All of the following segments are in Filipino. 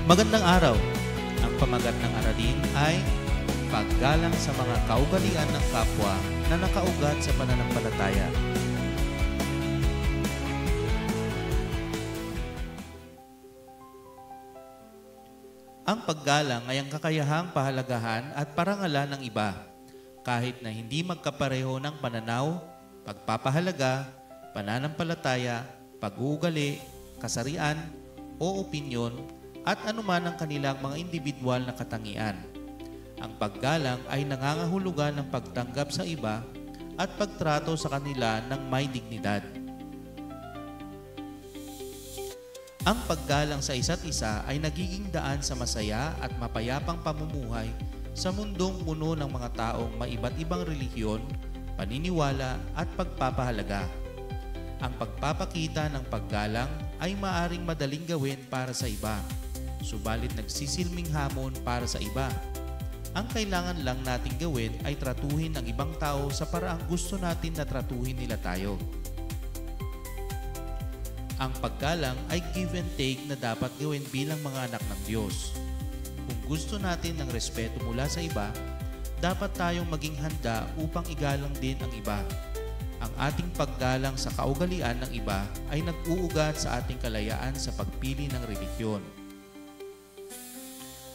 Magandang araw! Ang pamagat ng aralin ay paggalang sa mga kaugalian ng kapwa na nakaugat sa pananampalataya. Ang paggalang ay ang kakayahang pahalagahan at parangalan ng iba, kahit na hindi magkapareho ng pananaw, pagpapahalaga, pananampalataya, pag-uugali, kasarian o opinyon at anuman ang kanilang mga individual na katangian. Ang paggalang ay nangangahulugan ng pagtanggap sa iba at pagtrato sa kanila ng may dignidad. Ang paggalang sa isa't isa ay nagiging daan sa masaya at mapayapang pamumuhay sa mundong puno ng mga taong may iba't ibang relihiyon, paniniwala at pagpapahalaga. Ang pagpapakita ng paggalang ay maaring madaling gawin para sa iba, subalit nagsisilming hamon para sa iba. Ang kailangan lang nating gawin ay tratuhin ang ibang tao sa paraang gusto natin na tratuhin nila tayo. Ang paggalang ay give and take na dapat gawin bilang mga anak ng Diyos. Kung gusto natin ng respeto mula sa iba, dapat tayong maging handa upang igalang din ang iba. Ang ating paggalang sa kaugalian ng iba ay nag-uugat sa ating kalayaan sa pagpili ng relihiyon.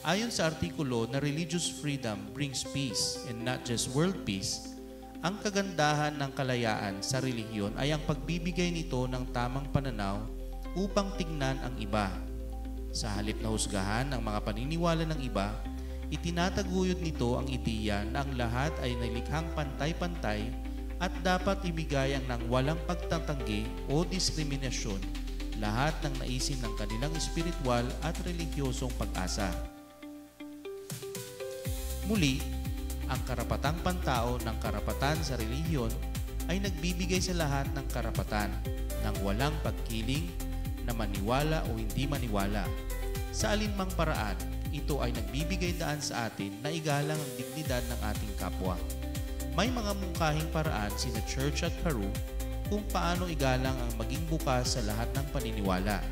Ayon sa artikulo na religious freedom brings peace and not just world peace, ang kagandahan ng kalayaan sa relihiyon ay ang pagbibigay nito ng tamang pananaw upang tignan ang iba. Sa halip na husgahan ang mga paniniwala ng iba, itinataguyod nito ang ideya na ang lahat ay nalikhang pantay-pantay at dapat ibigay ang nang walang pagtatanggi o diskriminasyon lahat ng naisin ng kanilang espiritual at relihiyosong pag-asa. Muli, ang karapatang pantao ng karapatan sa relihiyon ay nagbibigay sa lahat ng karapatan ng walang pagkiling na maniwala o hindi maniwala. Sa alinmang paraan, ito ay nagbibigay daan sa atin na igalang ang dignidad ng ating kapwa. May mga mungkahing paraan sina Church at Peru kung paano igalang ang maging bukas sa lahat ng paniniwala.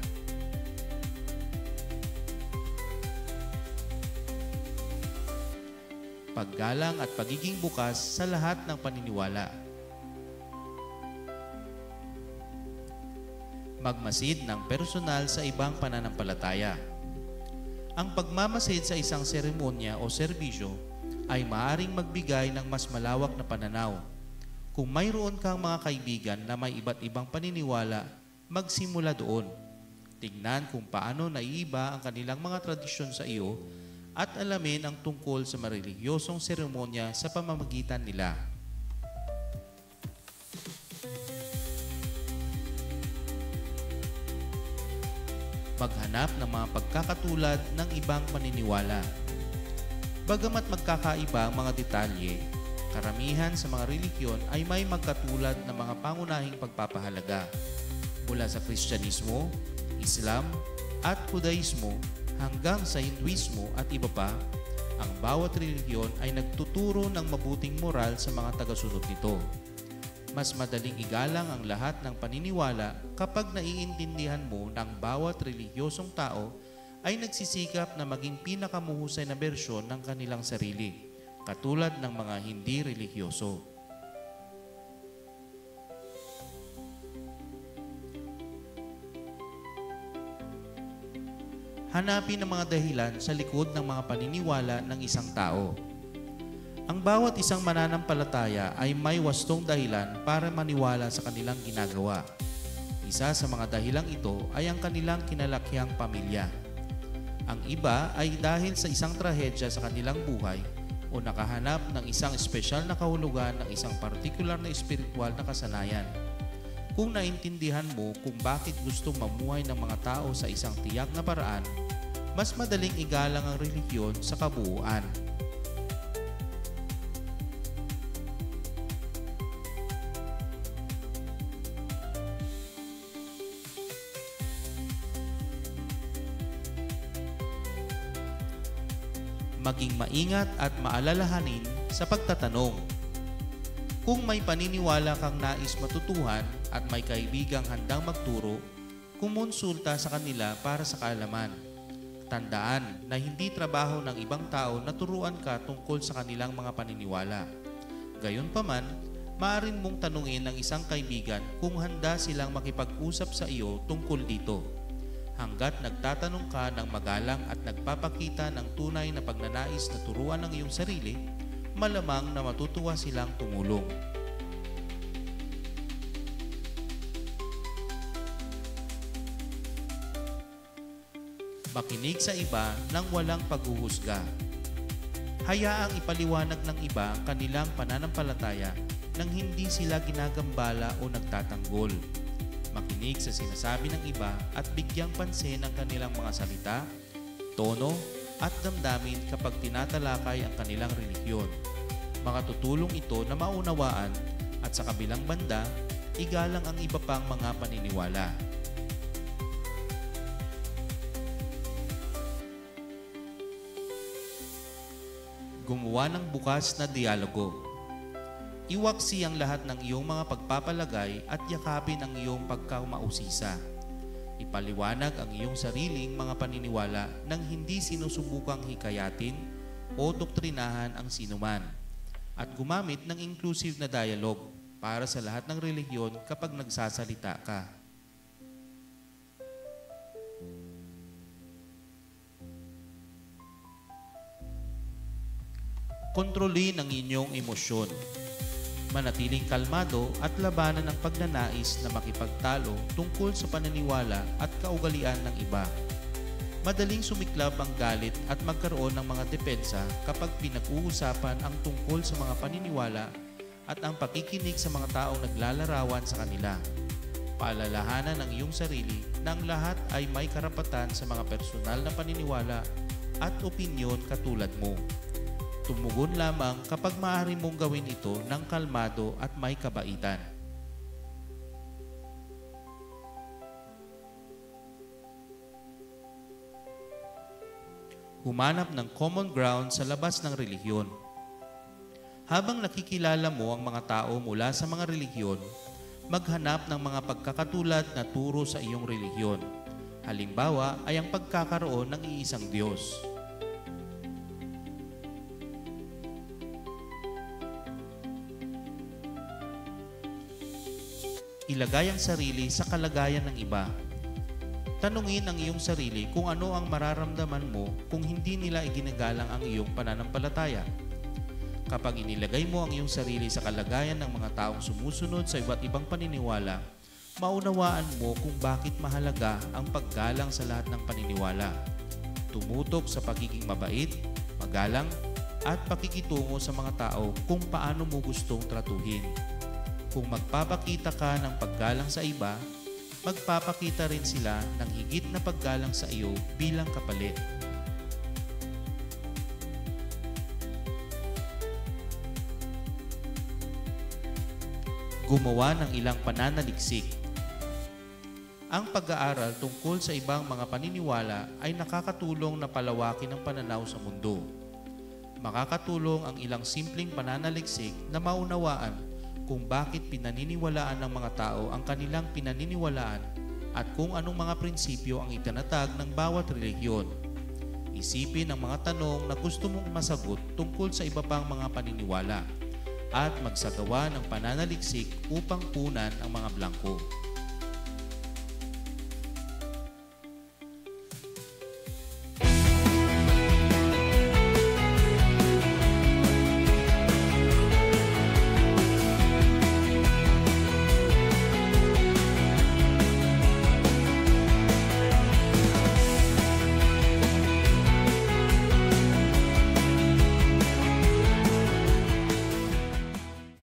Paggalang at pagiging bukas sa lahat ng paniniwala. Magmasid ng personal sa ibang pananampalataya. Ang pagmamasid sa isang seremonya o serbisyo ay maaaring magbigay ng mas malawak na pananaw. Kung mayroon kang mga kaibigan na may iba't ibang paniniwala, magsimula doon. Tingnan kung paano naiiba ang kanilang mga tradisyon sa iyo at alamin ang tungkol sa mareligyosong seremonya sa pamamagitan nila. Maghanap ng mga pagkakatulad ng ibang paniniwala. Bagamat magkakaiba ang mga detalye, karamihan sa mga relihiyon ay may magkatulad na mga pangunahing pagpapahalaga. Mula sa Kristyanismo, Islam at Judaismo hanggang sa Hinduismo at iba pa, ang bawat relihiyon ay nagtuturo ng mabuting moral sa mga tagasunod nito. Mas madaling igalang ang lahat ng paniniwala kapag naiintindihan mo na ang bawat relihiyosong tao ay nagsisikap na maging pinakamuhusay na bersyon ng kanilang sarili, katulad ng mga hindi relihiyoso. Hanapin ang mga dahilan sa likod ng mga paniniwala ng isang tao. Ang bawat isang mananampalataya ay may wastong dahilan para maniwala sa kanilang ginagawa. Isa sa mga dahilang ito ay ang kanilang kinalakiang pamilya. Ang iba ay dahil sa isang trahedya sa kanilang buhay o nakahanap ng isang espesyal na kahulugan ng isang partikular na espiritual na kasanayan. Kung naintindihan mo kung bakit gustong mamuhay ng mga tao sa isang tiyak na paraan, mas madaling igalang ang relihiyon sa kabuuan. Maging maingat at maalalahanin sa pagtatanong. Kung may paniniwala kang nais matutuhan at may kaibigang handang magturo, kumonsulta sa kanila para sa kaalaman. Tandaan na hindi trabaho ng ibang tao na turuan ka tungkol sa kanilang mga paniniwala. Gayunpaman, maaari mong tanungin ng isang kaibigan kung handa silang makipag-usap sa iyo tungkol dito. Hanggat nagtatanong ka ng magalang at nagpapakita ng tunay na pagnanais na turuan ng iyong sarili, malamang na matutuwa silang tumulong. Makinig sa iba nang walang paghuhusga. Hayaang ipaliwanag ng iba ang kanilang pananampalataya nang hindi sila ginagambala o nagtatanggol. Makinig sa sinasabi ng iba at bigyang pansin ang kanilang mga salita, tono at damdamin kapag tinatalakay ang kanilang relihiyon. Makatutulong ito na maunawaan at sa kabilang banda, igalang ang iba pang mga paniniwala. Gumawa ng bukas na dialogo. Iwaksi ang lahat ng iyong mga pagpapalagay at yakapin ang iyong pagkamausisa. Ipaliwanag ang iyong sariling mga paniniwala nang hindi sinusubukang hikayatin o doktrinahan ang sinuman. At gumamit ng inclusive na dialogue para sa lahat ng relihiyon kapag nagsasalita ka. Kontrolin ang inyong emosyon. Manatiling kalmado at labanan ang pagnanais na makipagtalo tungkol sa paniniwala at kaugalian ng iba. Madaling sumiklab ang galit at magkaroon ng mga depensa kapag pinag-uusapan ang tungkol sa mga paniniwala at ang pakikinig sa mga taong naglalarawan sa kanila. Paalalahanan ang iyong sarili na ang lahat ay may karapatan sa mga personal na paniniwala at opinyon katulad mo. Tumugon lamang kapag maaari mong gawin ito ng kalmado at may kabaitan. Humanap ng common ground sa labas ng relihiyon. Habang nakikilala mo ang mga tao mula sa mga relihiyon, maghanap ng mga pagkakatulad na turo sa iyong relihiyon. Halimbawa ay ang pagkakaroon ng iisang Diyos. Ilagay ang sarili sa kalagayan ng iba. Tanungin ang iyong sarili kung ano ang mararamdaman mo kung hindi nila iginagalang ang iyong pananampalataya. Kapag inilagay mo ang iyong sarili sa kalagayan ng mga taong sumusunod sa iba't ibang paniniwala, maunawaan mo kung bakit mahalaga ang paggalang sa lahat ng paniniwala. Tumutok sa pagiging mabait, magalang, at pakikitungo sa mga tao kung paano mo gustong tratuhin. Kung magpapakita ka ng paggalang sa iba, magpapakita rin sila ng higit na paggalang sa iyo bilang kapalit. Gumawa ng ilang pananaliksik. Ang pag-aaral tungkol sa ibang mga paniniwala ay nakakatulong na palawakin ang pananaw sa mundo. Makakatulong ang ilang simpleng pananaliksik na maunawaan kung bakit pinaniniwalaan ng mga tao ang kanilang pinaniniwalaan at kung anong mga prinsipyo ang itinatag ng bawat relihiyon. Isipin ang mga tanong na gusto mong masagot tungkol sa iba pang mga paniniwala at magsagawa ng pananaliksik upang punan ang mga blangko.